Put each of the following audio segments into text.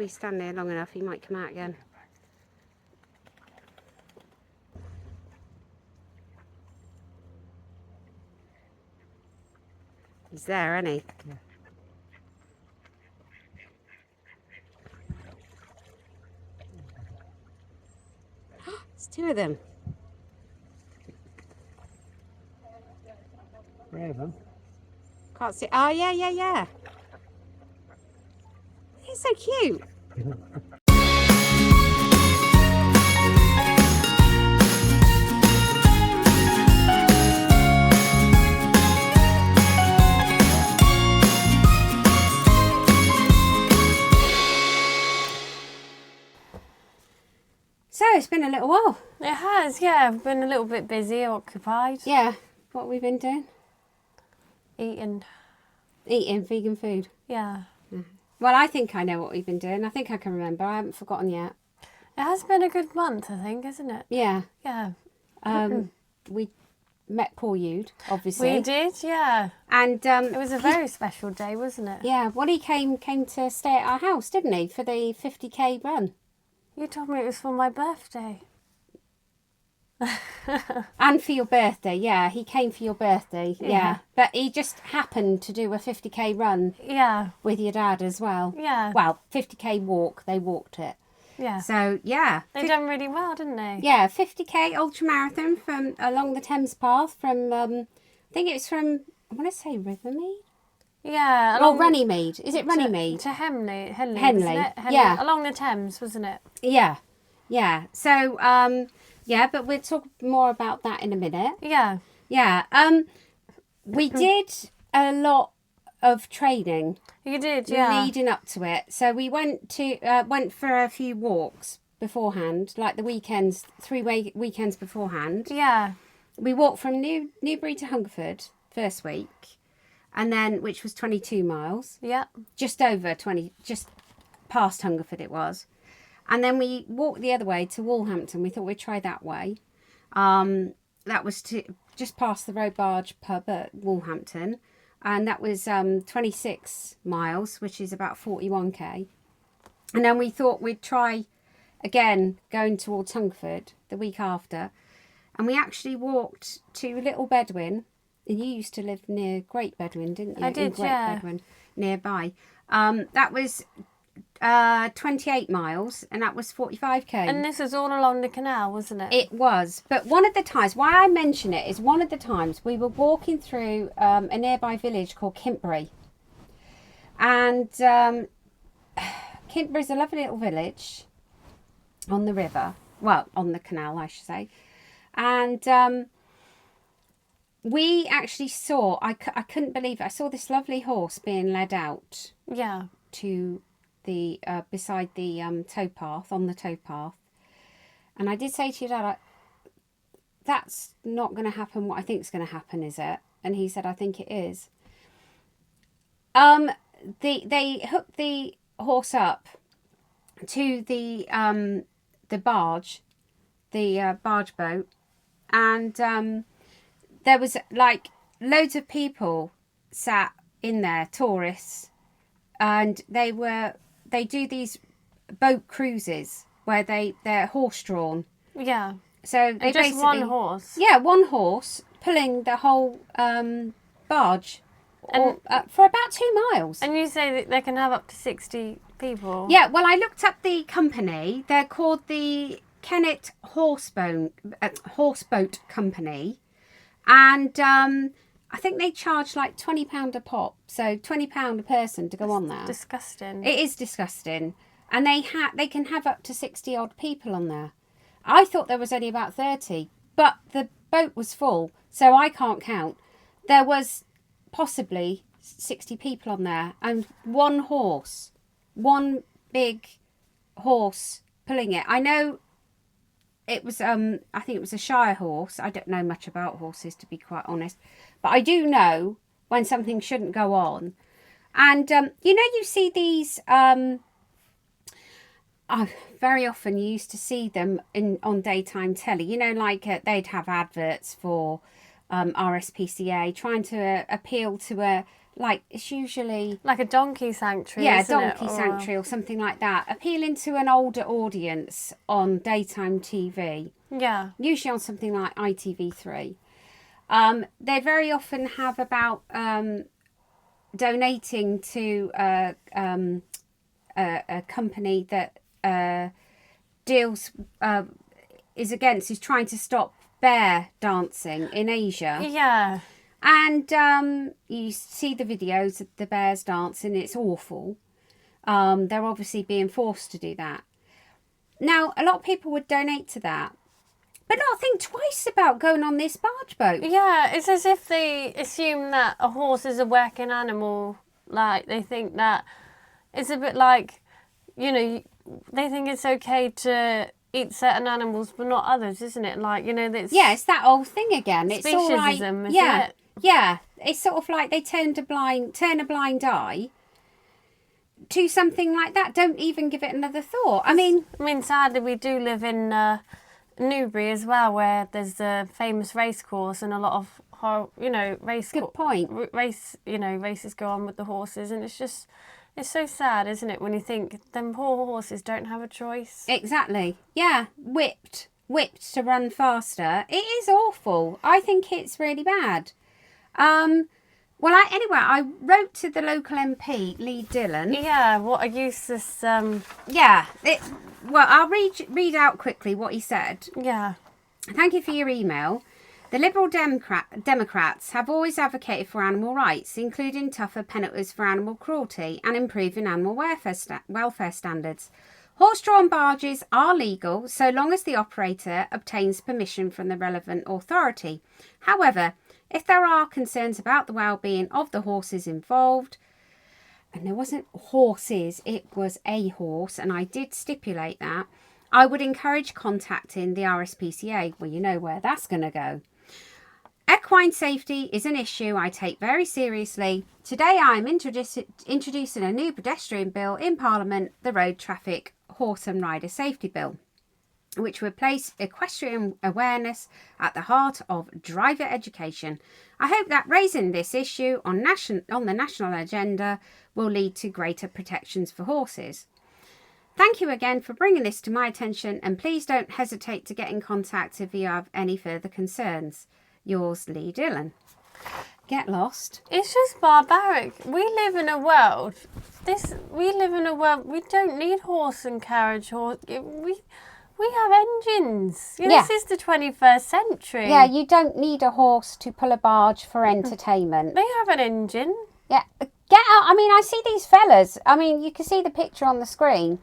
you stand there long enough, he might come out again. He's there, isn't he? Yeah. There's two of them. Three of them. Can't see. Oh, yeah. He's so cute. So it's been a little while. It has, yeah. I've been a little bit busy, occupied. Yeah. What have we been doing? Eating. Eating vegan food. Yeah. Well, I think I know what we've been doing. I think I can remember. I haven't forgotten yet. It has been a good month, I think, isn't it? Yeah. Yeah. We met poor Yude, obviously. We did, yeah. And It was a very special day, wasn't it? yeah, well, he came to stay at our house, didn't he, for the 50k run? You told me it was for my birthday. And for your birthday, yeah. He came for your birthday, yeah. But he just happened to do a 50k run Yeah. with your dad as well. Yeah. Well, 50k walk, they walked it. Yeah. So, yeah. They done really well, didn't they? Yeah, 50k ultramarathon from along the Thames path from, I think it's from, I want to say Rivermead? Yeah. Or Runnymede. Is it Runnymede? To Henley. Henley, Wasn't it? yeah. Along the Thames, wasn't it? Yeah. So, yeah, but we'll talk more about that in a minute. Yeah. Yeah. We did a lot of training. You did, yeah. Leading up to it. So we went for a few walks beforehand, like the weekends, 3 weekends beforehand. Yeah. We walked from Newbury to Hungerford first week, and then, which was 22 miles. Yeah. Just over 20, just past Hungerford it was. And then we walked the other way to Wolverhampton. We thought we'd try that way. That was just past the Road Barge pub at Wolverhampton. And that was 26 miles, which is about 41k. And then we thought we'd try again going towards Hungerford the week after. And we actually walked to Little Bedwin. And you used to live near Great Bedwin, didn't you? I did, in Great yeah. Bedwin, nearby. That was 28 miles, and that was 45k. And this was all along the canal, wasn't it? It was. But one of the times, why I mention it is one of the times we were walking through a nearby village called Kintbury. And Kintbury's a lovely little village on the river. Well, on the canal, I should say. And we actually saw, I couldn't believe it, I saw this lovely horse being led out Yeah. to the beside the towpath, on the towpath. And I did say to your dad, that's not going to happen what I think is going to happen, is it? And he said, I think it is. They hooked the horse up to the barge, the barge boat, and there was like loads of people sat in there, tourists, and they do these boat cruises where they're horse drawn. Yeah. So they And just basically, one horse. Yeah, one horse pulling the whole barge for about 2 miles. And you say that they can have up to 60 people. Yeah, well, I looked up the company. They're called the Kennet Horseboat Company, and I think they charge like £20 a pop, so £20 a person to go on there. Disgusting. It is disgusting, and they can have up to 60 odd people on there. I thought there was only about 30, but the boat was full, so I can't count. There was possibly 60 people on there, and one big horse pulling it. I know it was, I think it was a Shire horse. I don't know much about horses, to be quite honest, but I do know when something shouldn't go on. And, you see these, very often you used to see them on daytime telly, like they'd have adverts for RSPCA trying to appeal to a like it's usually Like a donkey sanctuary, yeah, isn't donkey it? sanctuary or something like that, appealing to an older audience on daytime TV, Yeah. usually on something like ITV3. They very often have about donating to a company that deals is trying to stop bear dancing in Asia. Yeah. And you see the videos of the bears dancing. It's awful. They're obviously being forced to do that. Now, a lot of people would donate to that, but not think twice about going on this barge boat. Yeah, it's as if they assume that a horse is a working animal. Like, they think that it's a bit like, you know, they think it's okay to eat certain animals but not others, isn't it? Like, you know, that's Yeah, it's that old thing again. It's all right. speciesism, isn't Yeah, it? yeah. It's sort of like they turn a blind eye to something like that. Don't even give it another thought. I mean, sadly, we do live in Newbury as well, where there's a famous race course and a lot of, good point. races go on with the horses, and it's so sad, isn't it, when you think them poor horses don't have a choice. Exactly. Yeah, whipped to run faster. It is awful. I think it's really bad. Well, I wrote to the local MP, Lee Dillon. Yeah, what a useless. Yeah. I'll read out quickly what he said. Yeah. Thank you for your email. The Liberal Democrats have always advocated for animal rights, including tougher penalties for animal cruelty and improving animal welfare standards. Horse-drawn barges are legal so long as the operator obtains permission from the relevant authority. However, if there are concerns about the well-being of the horses involved, and there wasn't horses, it was a horse, and I did stipulate that, I would encourage contacting the RSPCA. Well, you know where that's going to go. Equine safety is an issue I take very seriously. Today I am introducing a new pedestrian bill in Parliament, the Road Traffic Horse and Rider Safety Bill, which would place equestrian awareness at the heart of driver education. I hope that raising this issue on the national agenda will lead to greater protections for horses. Thank you again for bringing this to my attention, and please don't hesitate to get in contact if you have any further concerns. Yours, Lee Dillon. Get lost. It's just barbaric. We live in a world. We don't need horse and carriage. We have engines. This is the 21st century. Yeah, you don't need a horse to pull a barge for entertainment. They have an engine. Yeah, get out. I mean, I see these fellas. I mean, you can see the picture on the screen.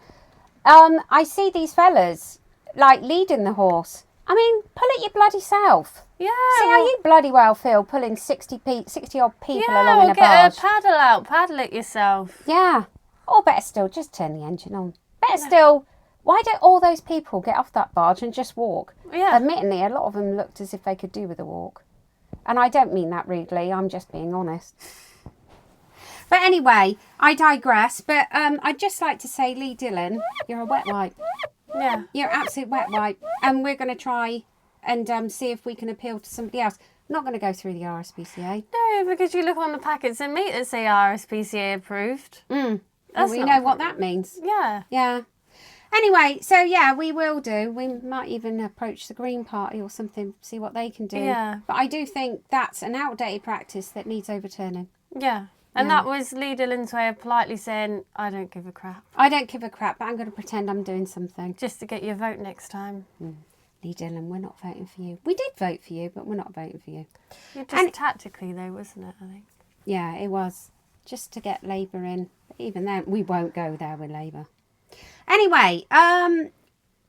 I see these fellas, like, leading the horse. I mean, pull it your bloody self. Yeah. See how you bloody well feel pulling 60 odd people along in a get barge. a paddle out. Paddle it yourself. Yeah. Or better still, just turn the engine on. Better still, why don't all those people get off that barge and just walk? Yeah. Admittedly, a lot of them looked as if they could do with a walk. And I don't mean that rudely, I'm just being honest. But anyway, I digress. But I'd just like to say, Lee Dillon, you're a wet wipe. Yeah. You're an absolute wet wipe. And we're going to try and see if we can appeal to somebody else. I'm not going to go through the RSPCA. No, because you look on the packets of meat that say RSPCA approved. Well, That's we not know what that means. Yeah. Yeah. Anyway, so yeah, we will do. We might even approach the Green Party or something, see what they can do. Yeah. But I do think that's an outdated practice that needs overturning. Yeah. And that was Lee Dillon's way of politely saying, I don't give a crap. I don't give a crap, but I'm going to pretend I'm doing something. Just to get your vote next time. Lee Dillon, we're not voting for you. We did vote for you, but we're not voting for you. Just tactically, though, wasn't it, I think? Yeah, it was. Just to get Labour in. But even then, we won't go there with Labour. Anyway,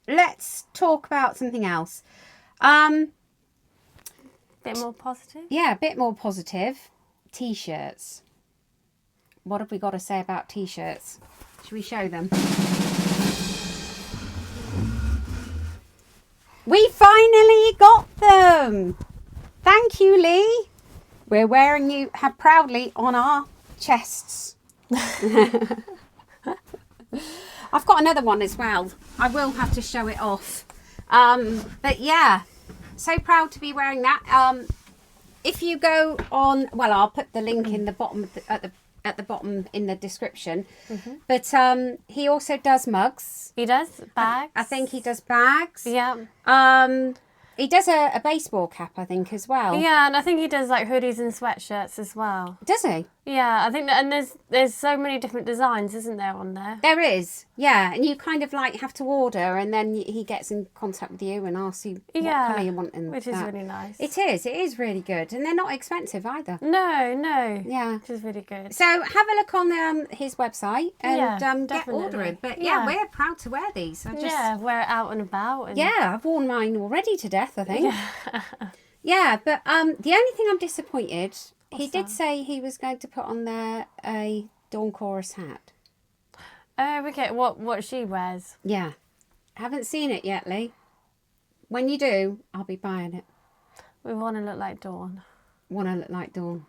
let's talk about something else. Bit more positive? Yeah, a bit more positive. T-shirts. What have we got to say about T-shirts? Should we show them? We finally got them! Thank you, Lee. We're wearing you proudly on our chests. I've got another one as well. I will have to show it off. But yeah, so proud to be wearing that. if you go on, well, I'll put the link in the bottom of at the bottom in the description. But he also does mugs. He does bags. I think he does bags. Yeah. He does a baseball cap, I think, as well. Yeah, and I think he does like hoodies and sweatshirts as well. Does he? Yeah, I think that, and there's so many different designs, isn't there, on there? There is, yeah, and you kind of like have to order, and then he gets in contact with you and asks you what colour you want, and which is really nice. It is really good, and they're not expensive either. No. Yeah, which is really good. So have a look on his website and get definitely. ordering. But yeah, we're proud to wear these. Wear it out and about. And... Yeah, I've worn mine already to death, I think. Yeah, but the only thing I'm disappointed. He did say he was going to put on there a Dawn Chorus hat. Oh, okay. What she wears? Yeah. Haven't seen it yet, Lee. When you do, I'll be buying it. We want to look like Dawn. Want to look like Dawn.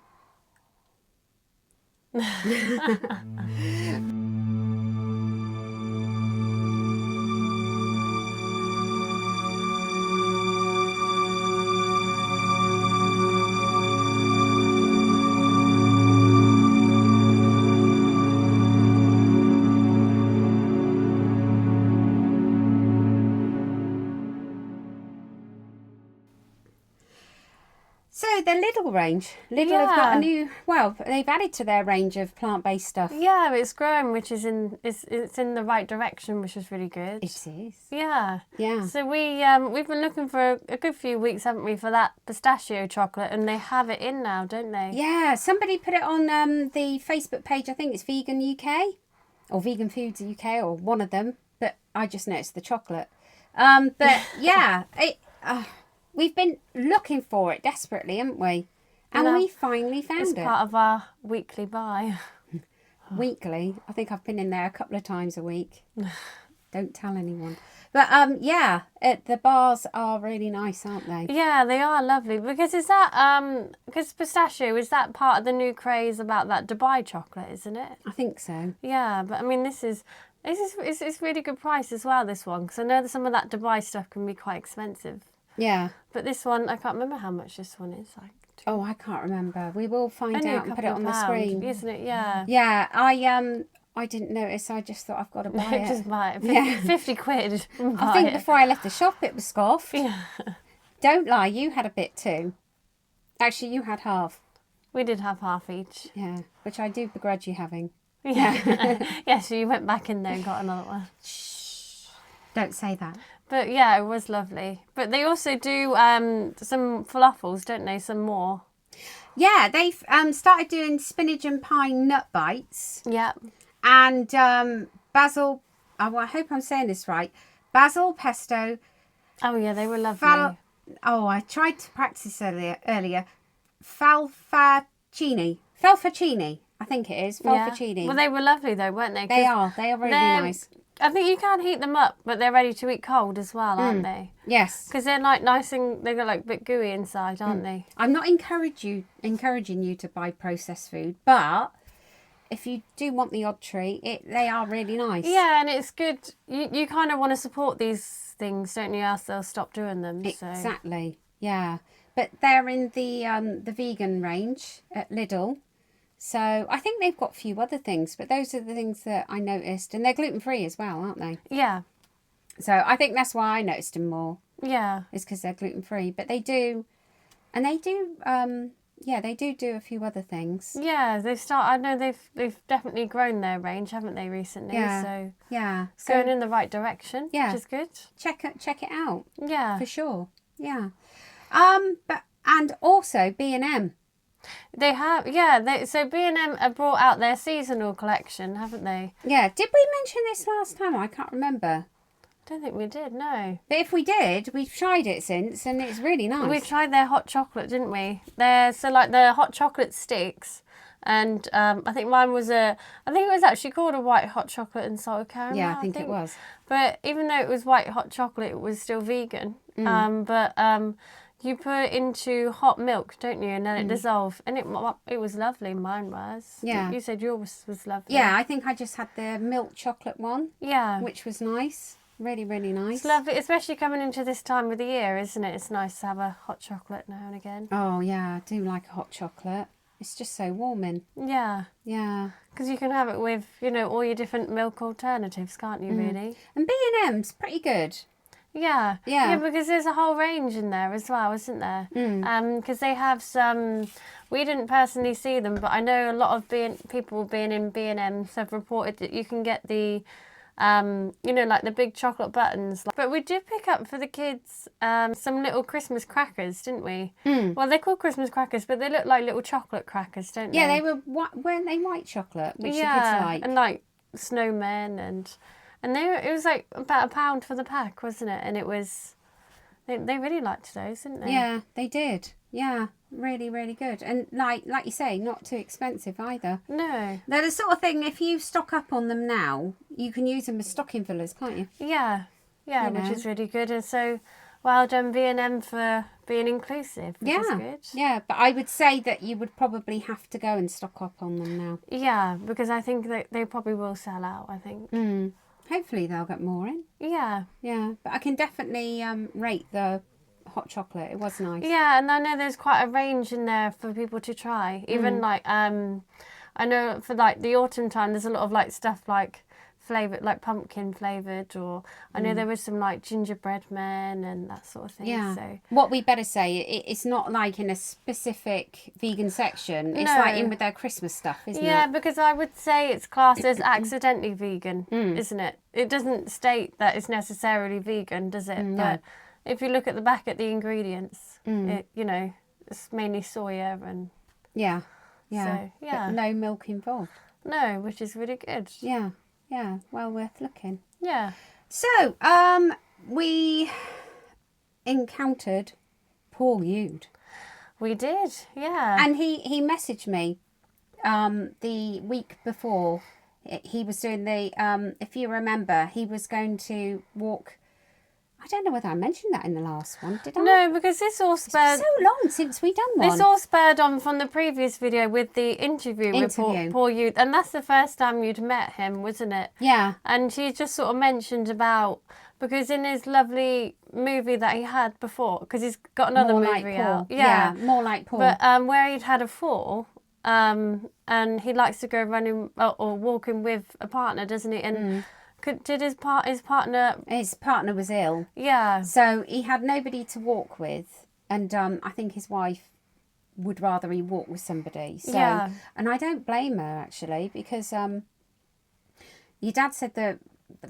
So the Lidl range. Lidl have got a new, well, they've added to their range of plant-based stuff. Yeah, it's growing, which is it's in the right direction, which is really good. It is. Yeah. Yeah. So we've been looking for a good few weeks, haven't we, for that pistachio chocolate, and they have it in now, don't they? Yeah, somebody put it on the Facebook page. I think it's Vegan UK or Vegan Foods UK or one of them. But I just noticed the chocolate. But yeah, we've been looking for it desperately, haven't we? And we finally found it. It's part of our weekly buy. Weekly? I think I've been in there a couple of times a week. Don't tell anyone. But yeah, the bars are really nice, aren't they? Yeah, they are lovely. Because is that because pistachio, is that part of the new craze about that Dubai chocolate, isn't it? I think so. Yeah, but I mean it's really good price as well, this one, because I know that some of that Dubai stuff can be quite expensive. Yeah. But this one, I can't remember how much this one is. Like, oh, I can't remember. We will find only out and put it on the screen. Isn't it? Yeah. Yeah, I didn't notice. I just thought I've got to buy it. Just buy it. Yeah. 50 quid. I think before I left the shop, it was scoffed. Yeah. Don't lie, you had a bit too. Actually, you had half. We did have half each. Yeah, which I do begrudge you having. Yeah. Yeah, so you went back in there and got another one. Shh. Don't say that. But yeah, it was lovely. But they also do some falafels, don't they? Some more. Yeah, they've started doing spinach and pine nut bites. Yeah. And basil, I hope I'm saying this right, basil pesto. Oh yeah, they were lovely. I tried to practice earlier. Falfacini, I think it is. Falfacini. Yeah. Well, they were lovely though, weren't they? They are really nice. I think you can heat them up, but they're ready to eat cold as well, aren't they? Yes. Because they're like nice and they're like a bit gooey inside, aren't they? I'm not encouraging you to buy processed food, but if you do want the odd treat, they are really nice. Yeah, and it's good. You kind of want to support these things, don't you? Else they'll stop doing them. Exactly. So. Yeah, but they're in the vegan range at Lidl. So I think they've got a few other things, but those are the things that I noticed. And they're gluten-free as well, aren't they? Yeah. So I think that's why I noticed them more. Yeah. Is because they're gluten-free. But they do, and they do, they do a few other things. Yeah, I know they've definitely grown their range, haven't they, recently? Yeah. So yeah. It's going in the right direction, yeah. which is good. Check it out. Yeah. For sure. Yeah. And also B&M. They have, yeah. So B&M have brought out their seasonal collection, haven't they? Yeah. Did we mention this last time? I can't remember. I don't think we did, no. But if we did, we've tried it since, and it's really nice. We tried their hot chocolate, didn't we? So like the hot chocolate sticks, and I think mine was I think it was actually called a white hot chocolate and salted caramel. Yeah, I think it was. But even though it was white hot chocolate, it was still vegan. You put it into hot milk, don't you? And then it dissolved. And it was lovely, mine was. Yeah. You said yours was lovely. Yeah, I think I just had the milk chocolate one. Yeah. Which was nice. Really, really nice. It's lovely, especially coming into this time of the year, isn't it? It's nice to have a hot chocolate now and again. Oh, yeah, I do like a hot chocolate. It's just so warming. Yeah. Yeah. Because you can have it with, you know, all your different milk alternatives, can't you, really? And B&M's pretty good. Yeah. Yeah. Yeah, because there's a whole range in there as well, isn't there? Because they have some, we didn't personally see them, but I know a lot of people being in B&M's have reported that you can get the, you know, like the big chocolate buttons. But we did pick up for the kids some little Christmas crackers, didn't we? Well, they're called Christmas crackers, but they look like little chocolate crackers, don't they? Yeah, they weren't they white chocolate, which the kids like. And like snowmen and it was like about £1 for the pack, wasn't it? And it was, they really liked those, didn't they? Yeah, they did. Yeah, really, really good. And like you say, not too expensive either. No. They're the sort of thing, if you stock up on them now, you can use them as stocking fillers, can't you? Yeah, You which know. is really good. And so, well done B&M for being inclusive, which is good. Yeah, but I would say that you would probably have to go and stock up on them now. Yeah, because I think that they probably will sell out, I think. Hopefully they'll get more in. Yeah. Yeah, but I can definitely rate the hot chocolate. It was nice. Yeah, and I know there's quite a range in there for people to try. Even like, I know for like the autumn time, there's a lot of like stuff like flavoured, like pumpkin flavoured, or I know there was some like gingerbread men and that sort of thing. Yeah. So. What we better say, it's not like in a specific vegan section. It's No. like in with their Christmas stuff, isn't Yeah, it? because I would say it's classed as accidentally vegan, isn't it? It doesn't state that it's necessarily vegan, does it? No. But if you look at the back at the ingredients, it, you know, it's mainly soya and Yeah. So, yeah. But no milk involved. no, which is really good. Yeah. Yeah. Well worth looking. Yeah. So, we encountered Paul Yude. We did, yeah. And he messaged me the week before. He was doing the, if you remember, he was going to walk. I don't know whether I mentioned that in the last one, did I? No, because this all It's spurred. been so long since we done one. This all spurred on from the previous video with the interview with Paul Youth, and that's the first time you'd met him, wasn't it? Yeah. And she just sort of mentioned about, because in his lovely movie that he had before, because he's got another More movie like Paul. out. Yeah, more like Paul. But where he'd had a fall, and he likes to go running or walking with a partner, doesn't he? And did his partner? His partner was ill, Yeah. so he had nobody to walk with, and I think his wife would rather he walk with somebody. So, Yeah. and I don't blame her actually, because your dad said that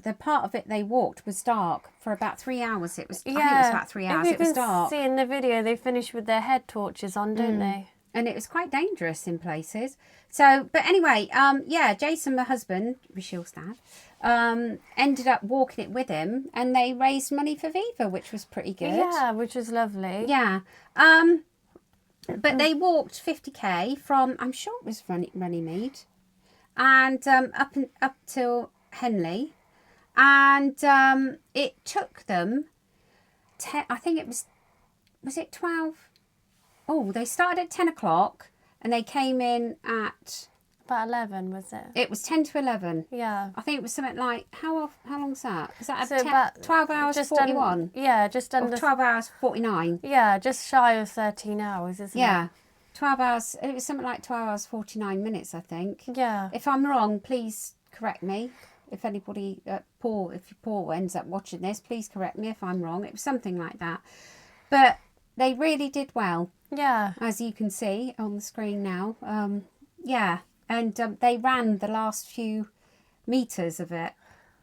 the part of it they walked was dark for about 3 hours. It was I think it was about 3 hours. If you It was can dark, see in the video, they finish with their head torches on, don't they? and it was quite dangerous in places. So, but anyway, yeah, Jason, my husband, Rachel's dad, ended up walking it with him, and they raised money for Viva, which was pretty good. Yeah, which was lovely. Yeah. But they walked 50k from, I'm sure it was Runnymede, and up till Henley, and it took them I think it was it 12? Oh, they started at 10 o'clock and they came in at, About 11, was it? it was 10 to 11. Yeah. I think it was something like, how long's that? Is that So 10, about 12 hours just 41? just Or under. 12 hours 49? Yeah, just shy of 13 hours, isn't Yeah. 12 hours, it was something like 12 hours 49 minutes, I think. it? Yeah. If I'm wrong, please correct me. If anybody, if Paul ends up watching this, please correct me if I'm wrong. It was something like that. But they really did well, Yeah. as you can see on the screen now. Yeah, and they ran the last few metres of it.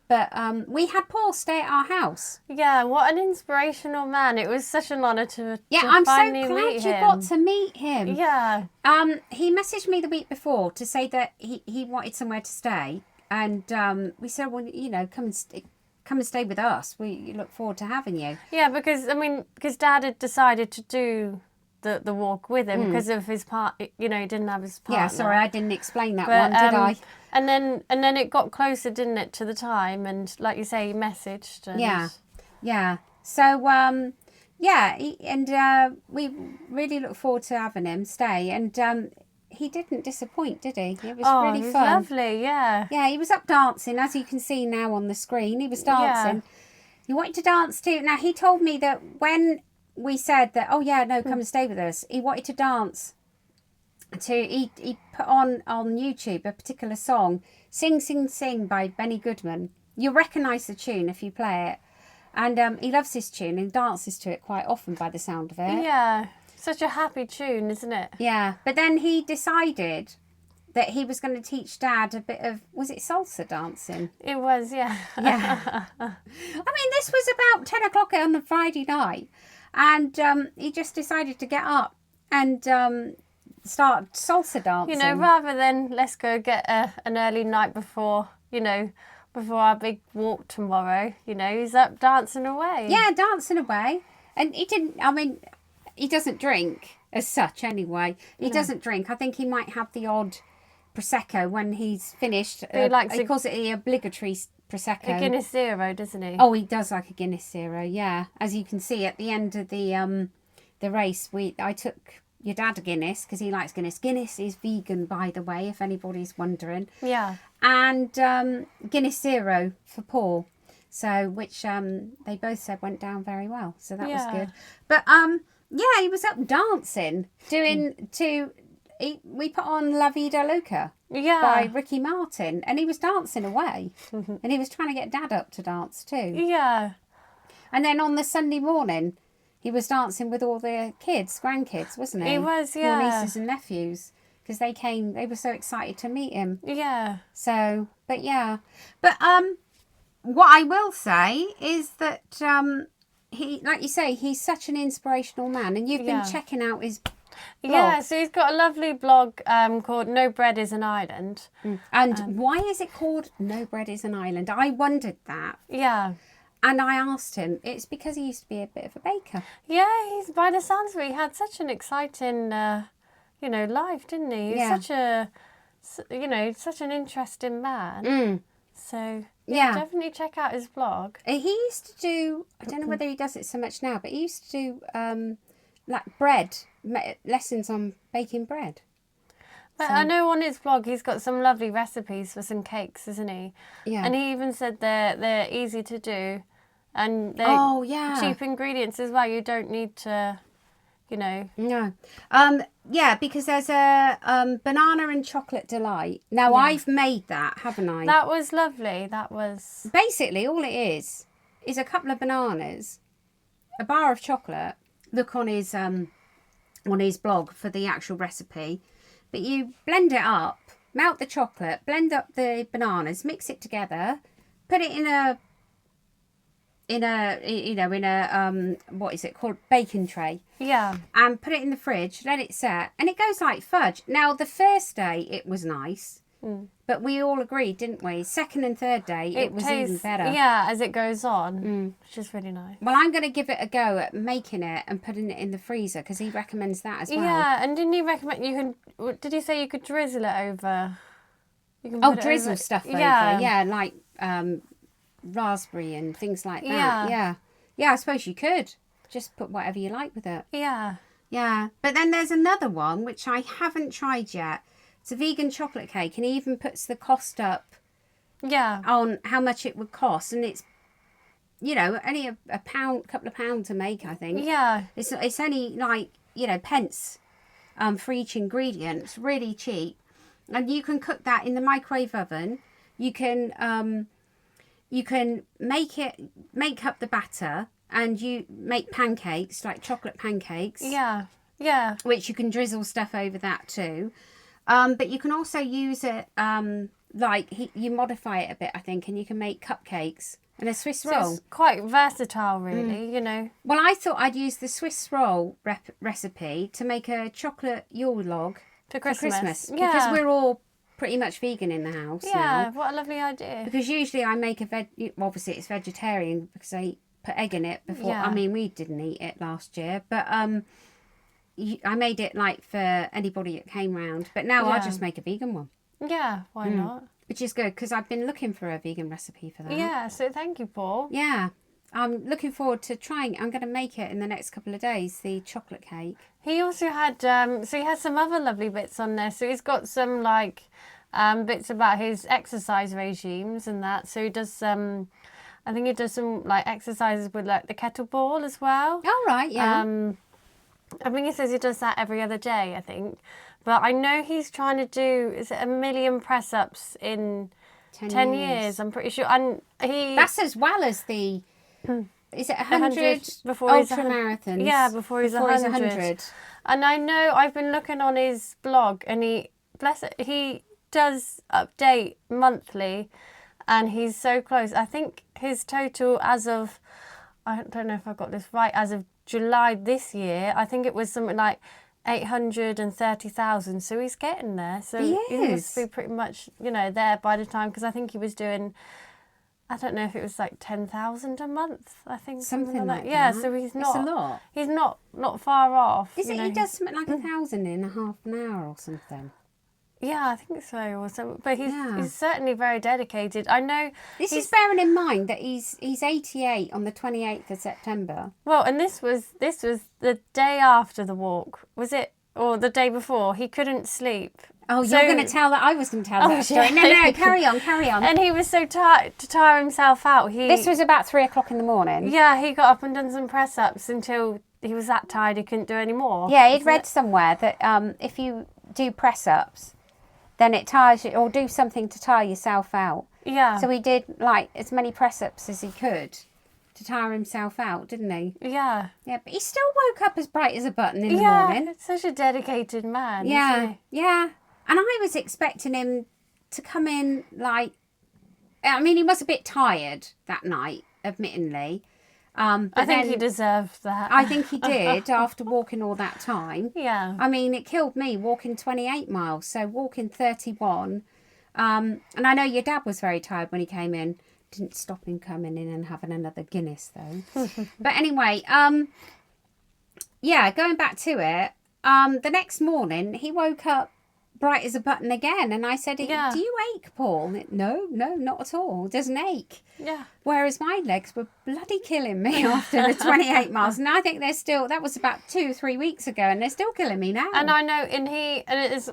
But we had Paul stay at our house. Yeah, what an inspirational man. It was such an honour to I'm so finally glad meet you him. got to meet him. Yeah. He messaged me the week before to say that he wanted somewhere to stay. And we said, well, you know, come and stay with us. We look forward to having you. Yeah, because Dad had decided to do the walk with him because of his he didn't have his partner. Yeah, sorry, I didn't explain that But, one, did I? And then it got closer, didn't it, to the time? And like you say, he messaged. And Yeah. So, we really look forward to having him stay. And he didn't disappoint, did he? It was really it was fun. lovely, yeah. Yeah, he was up dancing, as you can see now on the screen. He was dancing. He wanted to dance too. Now, he told me that when we said that, oh, yeah, no, come and stay with us, he wanted to dance. He put on YouTube a particular song, Sing, Sing, Sing by Benny Goodman. You'll recognise the tune if you play it. And he loves this tune and dances to it quite often by the sound of it. Yeah. Such a happy tune, isn't it? Yeah. But then he decided that he was going to teach Dad a bit of, was it salsa dancing? It was, yeah. Yeah. I mean, this was about 10 o'clock on a Friday night. And he just decided to get up and start salsa dancing. You know, rather than let's go get an early night before, before our big walk tomorrow, he's up dancing away. Yeah, dancing away. And he doesn't drink as such anyway. He doesn't drink. I think he might have the odd Prosecco when he's finished. He calls it the obligatory Prosecco. A Guinness Zero, doesn't he? Oh, he does like a Guinness Zero, yeah. As you can see at the end of the race, I took your dad a Guinness because he likes Guinness. Guinness is vegan, by the way, if anybody's wondering. Yeah. And Guinness Zero for Paul. So, which they both said went down very well. So that was good. But yeah, he was up dancing, we put on La Vida Loca by Ricky Martin, and he was dancing away. And he was trying to get Dad up to dance too. Yeah. And then on the Sunday morning, he was dancing with all the grandkids, wasn't he? He was, yeah. All nieces and nephews, because they were so excited to meet him. Yeah. So, but yeah. But what I will say is that he, like you say, he's such an inspirational man, and you've been checking out his blog. Yeah, so he's got a lovely blog called No Bread is an Island. And why is it called No Bread is an Island? I wondered that. Yeah. And I asked him, it's because he used to be a bit of a baker. Yeah, he's, by the sounds of it, he had such an exciting, life, didn't he? He's such a, such an interesting man. So, definitely check out his blog. He used to do, I don't know whether he does it so much now, but he used to do like bread, lessons on baking bread. But I know on his blog he's got some lovely recipes for some cakes, isn't he? Yeah. And he even said they're easy to do, and they're cheap ingredients as well. You don't need to, No. Yeah, because there's a banana and chocolate delight. Now I've made that, haven't I? That was lovely. That was basically all it is a couple of bananas, a bar of chocolate. Look on his blog for the actual recipe. But you blend it up, melt the chocolate, blend up the bananas, mix it together, put it in a what is it called, baking tray. Yeah. And put it in the fridge, let it set, and it goes like fudge. Now the first day it was nice, but we all agreed, didn't we? Second and third day it was even better. Yeah, as it goes on, which is really nice. Well, I'm going to give it a go at making it and putting it in the freezer because he recommends that as well. Yeah, and didn't he recommend did he say you could drizzle it over? Drizzle stuff over. Yeah, like raspberry and things like that. Yeah, I suppose you could. Just put whatever you like with it. Yeah. Yeah, but then there's another one which I haven't tried yet. It's a vegan chocolate cake, and he even puts the cost up. Yeah. On how much it would cost, and it's, only a pound, couple of pounds to make, I think. Yeah. It's only like pence, for each ingredient. It's really cheap, and you can cook that in the microwave oven. You can make up the batter, and you make pancakes, like chocolate pancakes. Yeah. Yeah. Which you can drizzle stuff over that too. But you can also use it, you modify it a bit, I think, and you can make cupcakes and a Swiss roll. It's quite versatile, really, Well, I thought I'd use the Swiss roll recipe to make a chocolate Yule log for Christmas. Yeah. Because we're all pretty much vegan in the house now. Yeah, what a lovely idea. Because usually I make obviously it's vegetarian because I put egg in it before. Yeah. I mean, we didn't eat it last year, but I made it like for anybody that came round, but now I'll just make a vegan one. Yeah, why not? Which is good because I've been looking for a vegan recipe for that. Yeah, so thank you, Paul. Yeah, I'm looking forward to trying. I'm going to make it in the next couple of days, the chocolate cake. He also had, he has some other lovely bits on there. So he's got some bits about his exercise regimes and that. So he does I think he does some like exercises with like the kettlebell as well. Oh, right, yeah. I think he says he does that every other day, I think. But I know he's trying to do, is it 1 million press-ups in 10 years? I'm pretty sure. And That's as well as the, is it 100 before he's ultra marathons? Yeah, before he's 100. And I know I've been looking on his blog, and he does update monthly, and he's so close. I think his total as of, I don't know if I got this right, as of July this year, I think it was something like 830,000. So he's getting there. So he must be pretty much, there by the time, because I think he was doing, I don't know if it was like 10,000 a month. I think something like that. Yeah, so he's not. It's a lot. He's not far off. Is it? He does something like 1,000 in a half an hour or something. Yeah, I think so. Or so, but he's certainly very dedicated. I know. This is bearing in mind that he's 88 on the 28th of September. Well, and this was the day after the walk, was it, or the day before? He couldn't sleep. Oh, you're going to tell that? I was going to tell that story. No, carry on. And he was so tired to tire himself out. This was about 3 o'clock in the morning. Yeah, he got up and done some press ups until he was that tired he couldn't do any more. Yeah, he'd read somewhere that if you do press ups, then it tires you, or do something to tire yourself out. Yeah. So he did like as many press ups as he could to tire himself out, didn't he? Yeah. Yeah, but he still woke up as bright as a button in the morning. Yeah, such a dedicated man. Yeah, isn't he? yeah. And I was expecting him to come in like, I mean, he was a bit tired that night, admittedly. But I think he deserved that. I think he did after walking all that time. Yeah. I mean, it killed me walking 28 miles, so walking 31. And I know your dad was very tired when he came in. Didn't stop him coming in and having another Guinness, though. But anyway, yeah, going back to it, the next morning he woke up bright as a button again, and I said, do you ache, Paul? No, not at all. It doesn't ache. Yeah. Whereas my legs were bloody killing me after the 28 miles, and I think they're still, that was about 2 or 3 weeks ago, and they're still killing me now. And I know,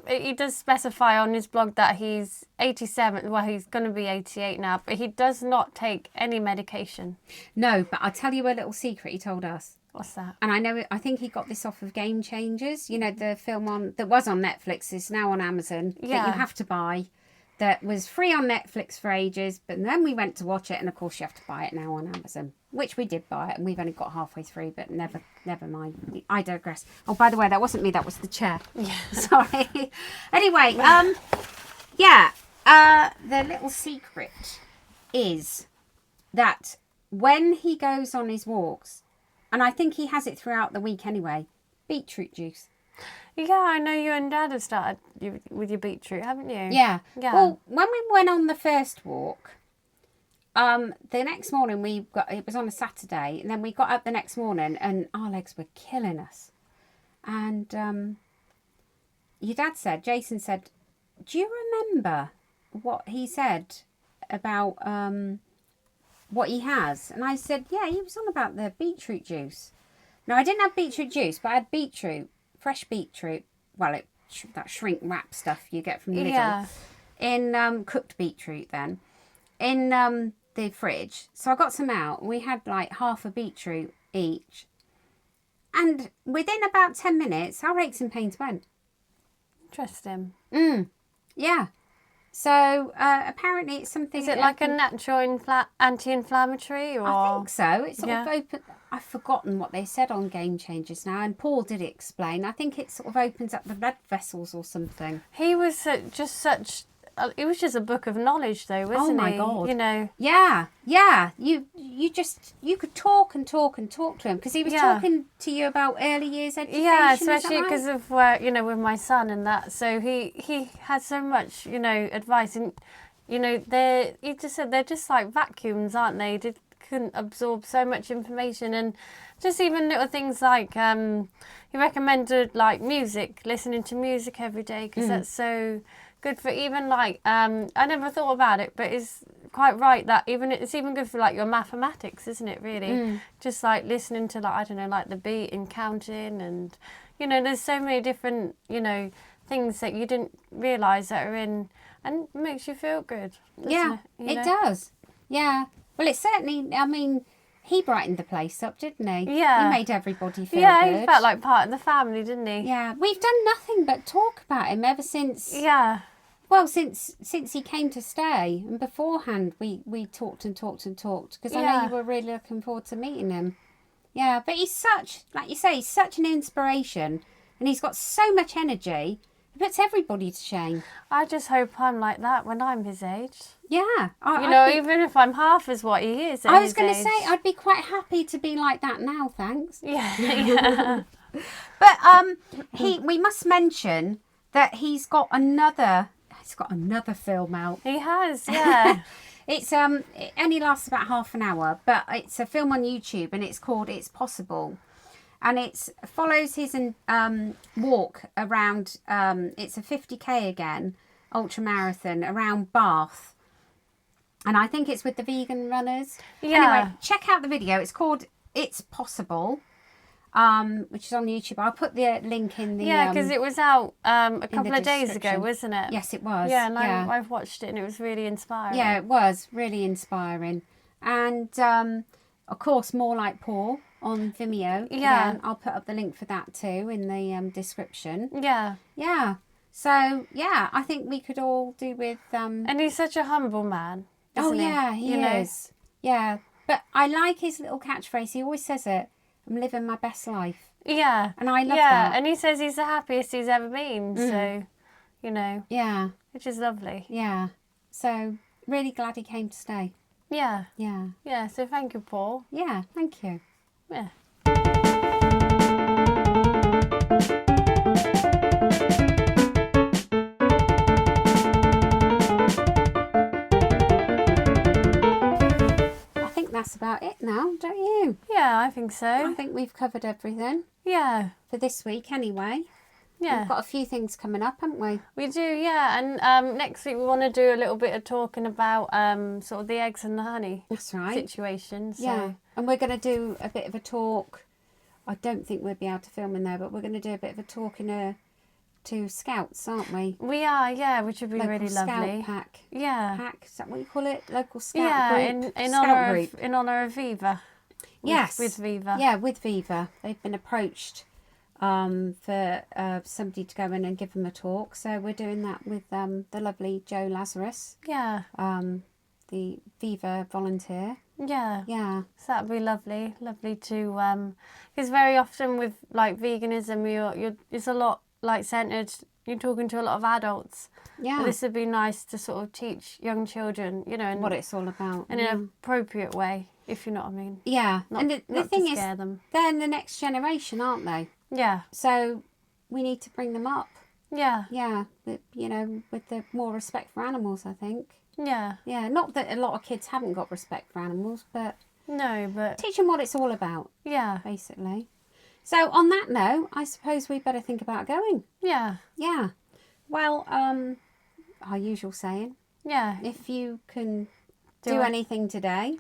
he does specify on his blog that he's 87, well, he's going to be 88 now, but he does not take any medication. No, but I'll tell you a little secret he told us. What's that? And I think he got this off of Game Changers, the film that was on Netflix, is now on Amazon, that you have to buy, that was free on Netflix for ages, but then we went to watch it, and of course you have to buy it now on Amazon, which we did buy it, and we've only got halfway through, but never mind. I digress. Oh, by the way, that wasn't me, that was the chair. Yeah. Sorry. Anyway, the little secret is that when he goes on his walks, and I think he has it throughout the week anyway, beetroot juice. Yeah, I know you and Dad have started with your beetroot, haven't you? Yeah. Yeah. Well, when we went on the first walk, the next morning it was on a Saturday, and then we got up the next morning and our legs were killing us. And your dad said, Jason said, do you remember what he said about what he has? And I said, yeah, he was on about the beetroot juice. Now, I didn't have beetroot juice, but I had beetroot, fresh beetroot, well, that shrink wrap stuff you get from Lidl, in cooked beetroot then, in the fridge. So I got some out, and we had like half a beetroot each. And within about 10 minutes, our aches and pains went. Interesting. Yeah. So apparently it's something... Is it like a natural anti-inflammatory? Or? I think so. It's sort of open... I've forgotten what they said on Game Changers now, and Paul did explain. I think it sort of opens up the blood vessels or something. He was just such... It was just a book of knowledge, though, wasn't he? Oh, my God. Yeah. You could talk and talk and talk to him, because he was talking to you about early years education. Yeah, especially because of where, with my son and that. So he had so much, advice. And, he just said they're just like vacuums, aren't they? They couldn't absorb so much information. And just even little things like he recommended like music, listening to music every day, because that's so... good for even like I never thought about it, but it's quite right that it's even good for like your mathematics, isn't it, really? Just like listening to like, I don't know, like the beat and counting, and there's so many different things that you didn't realise that are in, and it makes you feel good. Yeah, it does. Yeah. Well, it certainly, I mean, he brightened the place up, didn't he? Yeah. He made everybody feel Yeah, good. he felt like part of the family, didn't he? Yeah, we've done nothing but talk about him ever since. Yeah. Well, since he came to stay, and beforehand we talked and talked and talked, because I know Yeah. you were really looking forward to meeting him. Yeah, but he's such, like you say, he's such an inspiration, and he's got so much energy. It puts everybody to shame. I just hope I'm like that when I'm his age. Yeah, You know, even if I'm half as what he is. I was going to say, I'd be quite happy to be like that now, thanks. Yeah, yeah. But we must mention that he's got another film out. He has, yeah. It only lasts about half an hour, but it's a film on YouTube, and it's called It's Possible, and it follows his walk around. It's a 50k again, ultra marathon around Bath, and I think it's with the vegan runners. Yeah. Anyway, check out the video. It's called It's Possible, which is on YouTube. I'll put the link in the Yeah, because it was out a couple of days ago, description. wasn't it? Yes, it was. Yeah, and yeah. I've watched it and it was really inspiring. Yeah, it was really inspiring. And of course, More Like Paul on Vimeo. Yeah. Again, I'll put up the link for that too in the description. Yeah. Yeah. So, yeah, I think we could all do with... And he's such a humble man. Isn't yeah, he is. Yeah. But I like his little catchphrase. He always says it. I'm living my best life. Yeah. And I love yeah, that. and he says he's the happiest he's ever been. So, you know. Yeah. Which is lovely. Yeah. So, really glad he came to stay. Yeah. Yeah. Yeah, so thank you, Paul. Yeah, thank you. Yeah. I think that's about it now, don't you? Yeah, I think so. I think we've covered everything Yeah. for this week anyway. Yeah. We've got a few things coming up, haven't we? We do, yeah. And next week we want to do a little bit of talking about sort of the eggs and the honey That's right. situation. So. Yeah. And we're going to do a bit of a talk. I don't think we'll be able to film in there, but we're going to do a bit of a talk to scouts, aren't we? We are, yeah, which would be Local really scout lovely. pack. Yeah. Pack, is that what you call it? Local scout Yeah, group. in scout honour group. of Viva. Yes. With Viva. Yeah, with Viva. They've been approached for somebody to go in and give them a talk. So we're doing that with the lovely Joe Lazarus, Yeah. the Viva volunteer. Yeah. Yeah. So that'd be lovely. Lovely to because very often with like veganism you're it's a lot like centred, you're talking to a lot of adults. Yeah. But this would be nice to sort of teach young children, you know, in, What it's all about. in an appropriate way, if you know what I mean. Yeah. Not, And the not thing to is, scare them. they're the next generation, aren't they? Yeah. So we need to bring them up. Yeah. Yeah. With the more respect for animals, I think. Yeah. Yeah. Not that a lot of kids haven't got respect for animals, but No, but teach them what it's all about, yeah. basically. So on that note, I suppose we better think about going. Yeah. Yeah. Well, our usual saying, Yeah. if you can Do do it. anything today,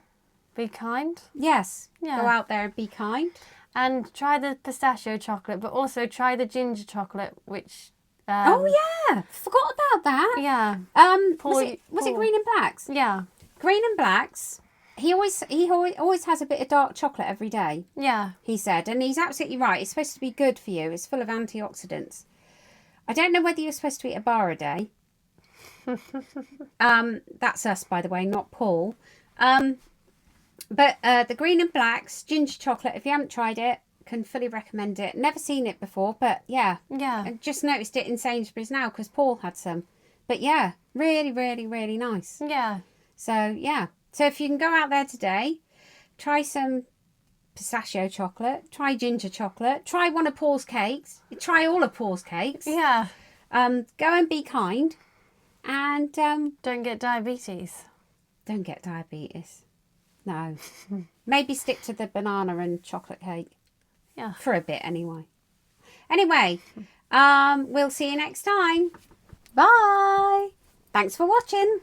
Be kind. yes, Yeah. go out there and be kind. And try the pistachio chocolate, but also try the ginger chocolate, which Oh yeah, forgot about that. yeah. Was it Paul. Green and Blacks? Yeah. Green and Blacks. He always has a bit of dark chocolate every day, Yeah. he said, and he's absolutely right. It's supposed to be good for you. It's full of antioxidants. I don't know whether you're supposed to eat a bar a day. That's us, by the way, not Paul. But the Green and Blacks ginger chocolate, if you haven't tried it, can fully recommend it. Never seen it before, but yeah. Yeah. I just noticed it in Sainsbury's now because Paul had some. But yeah, really, really, really nice. Yeah. So yeah. So if you can go out there today, try some pistachio chocolate, try ginger chocolate, try one of Paul's cakes, try all of Paul's cakes. Yeah. Go and be kind, and Don't get diabetes. don't get diabetes. No. Maybe stick to the banana and chocolate cake. Yeah. For a bit anyway. Anyway, we'll see you next time. Bye. Thanks for watching.